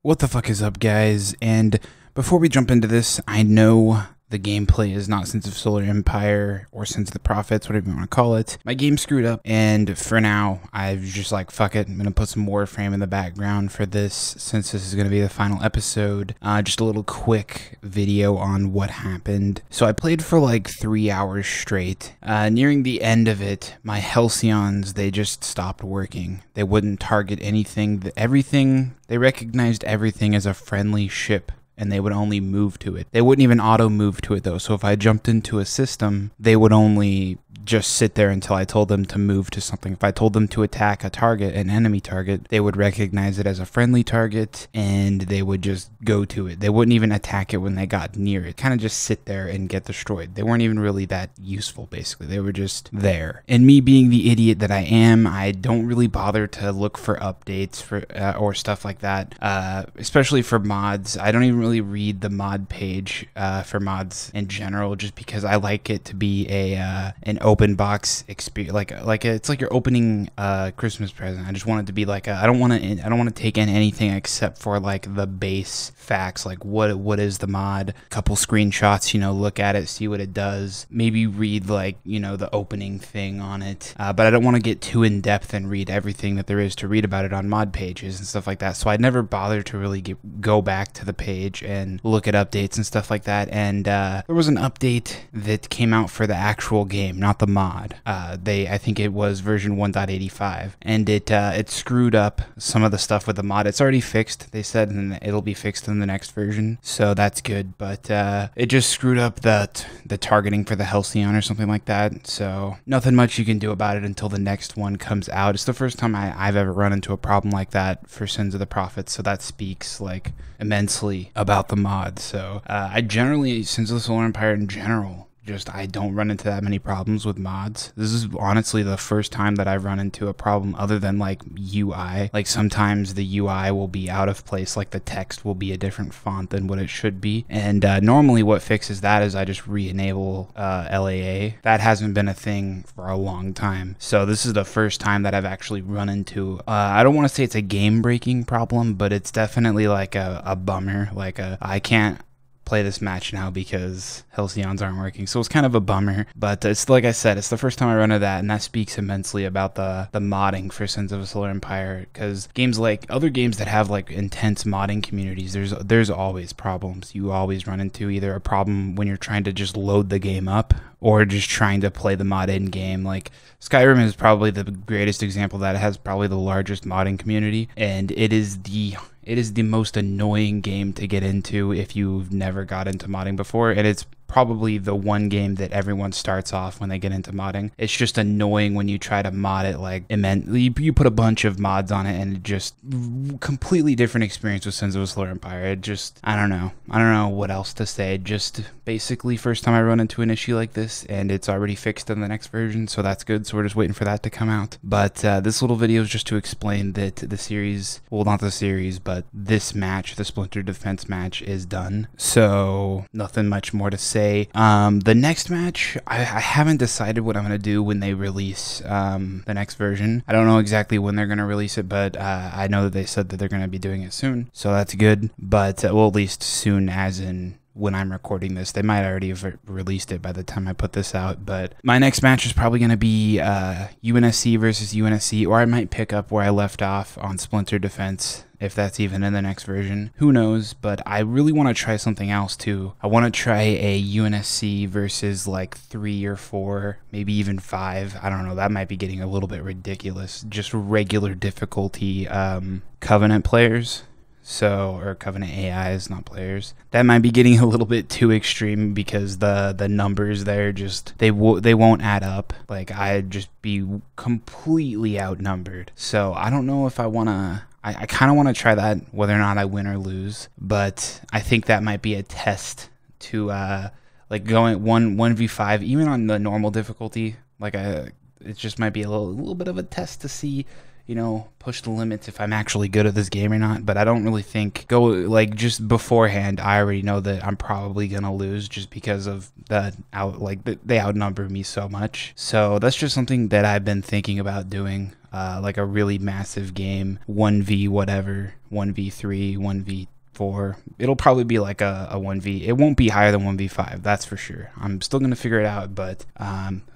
What the fuck is up, guys? And before we jump into this, I know the gameplay is not Sins of Solar Empire or Sins of the Prophets, whatever you want to call it. My game screwed up, and for now, I've just like, fuck it, I'm gonna put some Warframe in the background for this, since this is gonna be the final episode. Just a little quick video on what happened. So I played for like 3 hours straight. Nearing the end of it, my Halcyons, they just stopped working. They wouldn't target anything, they recognized everything as a friendly ship, and they would only move to it. They wouldn't even auto move to it though. So if I jumped into a system, they would only just sit there until I told them to move to something. If I told them to attack a target, an enemy target, they would recognize it as a friendly target and they would just go to it. They wouldn't even attack it when they got near it. Kind of just sit there and get destroyed. They weren't even really that useful, basically. They were just there. And me being the idiot that I am, I don't really bother to look for updates for or stuff like that, especially for mods. I don't even really read the mod page for mods in general, just because I like it to be an open box experience, it's like you're opening a Christmas present. I just want it to be like I don't want to take in anything except for like the base facts, like what is the mod, a couple screenshots, look at it, see what it does, maybe read like the opening thing on it, but I don't want to get too in depth and read everything that there is to read about it on mod pages and stuff like that. So I never bother to really go back to the page and look at updates and stuff like that. And there was an update that came out for the actual game, not the mod. I think it was version 1.85, and it screwed up some of the stuff with the mod. It's already fixed, they said, and it'll be fixed in the next version, so that's good. But it just screwed up the targeting for the Halcyon or something like that. So nothing much you can do about it until the next one comes out. It's the first time I've ever run into a problem like that for Sins of the Prophets, so that speaks like immensely about the mod. So I generally, Sins of the Solar Empire in general, I don't run into that many problems with mods. This is honestly the first time that I've run into a problem other than like UI. Like sometimes the UI will be out of place, like the text will be a different font than what it should be. And normally what fixes that is I just re-enable LAA. That hasn't been a thing for a long time. So this is the first time that I've actually run into, I don't want to say it's a game-breaking problem, but it's definitely like a bummer. Like I can't play this match now because Halcyons aren't working, so it's kind of a bummer. But it's like I said, it's the first time I run into that, and that speaks immensely about the modding for Sins of a Solar Empire, because games like other games that have like intense modding communities, there's always problems. You always run into either a problem when you're trying to just load the game up or just trying to play the mod in game. Like Skyrim is probably the greatest example that. It has probably the largest modding community, and it is the most annoying game to get into if you've never got into modding before, and it's probably the one game that everyone starts off when they get into modding. It's just annoying when you try to mod it like immensely. You put a bunch of mods on it and it just completely different experience with Sins of a Solar Empire. It just, I don't know what else to say. Just basically first time I run into an issue like this, and it's already fixed in the next version, so that's good. So we're just waiting for that to come out. But this little video is just to explain that the series, well, not the series, but this match, the Splintered Defense match, is done. So nothing much more to say. The next match, I haven't decided what I'm going to do when they release the next version. I don't know exactly when they're going to release it, but I know that they said that they're going to be doing it soon, so that's good. But well, at least soon as in when I'm recording this. They might already have released it by the time I put this out. But my next match is probably going to be UNSC versus UNSC, or I might pick up where I left off on Splinter Defense, if that's even in the next version. Who knows? But I really want to try something else too. I want to try a UNSC versus like 3 or 4, maybe even 5. I don't know. That might be getting a little bit ridiculous. Just regular difficulty Covenant players. So, or Covenant AIs, not players. That might be getting a little bit too extreme, because the numbers there just, they won't add up. Like, I'd just be completely outnumbered. So I don't know if I want to, I kind of want to try that, whether or not I win or lose. But I think that might be a test to like going 1v5, even on the normal difficulty. Like it just might be a little bit of a test to see, push the limits if I'm actually good at this game or not. But I don't really think, just beforehand, I already know that I'm probably gonna lose, just because of they outnumber me so much. So that's just something that I've been thinking about doing. like a really massive game, 1v whatever, 1v3, 1v4. It'll probably be like a 1v. It won't be higher than 1v5, that's for sure. I'm still going to figure it out, but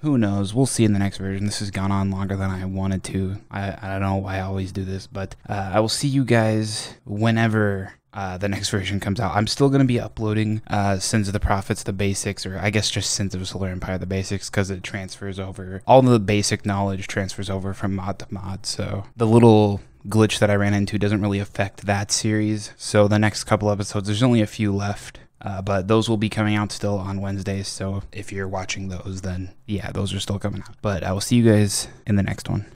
who knows? We'll see in the next version. This has gone on longer than I wanted to. I don't know why I always do this, but I will see you guys whenever the next version comes out. I'm still going to be uploading Sins of the Prophets, the basics, or I guess just Sins of Solar Empire, the basics, because it transfers over. All the basic knowledge transfers over from mod to mod, so the little glitch that I ran into doesn't really affect that series. So the next couple episodes, there's only a few left, but those will be coming out still on Wednesdays. So if you're watching those, then yeah, those are still coming out. But I will see you guys in the next one.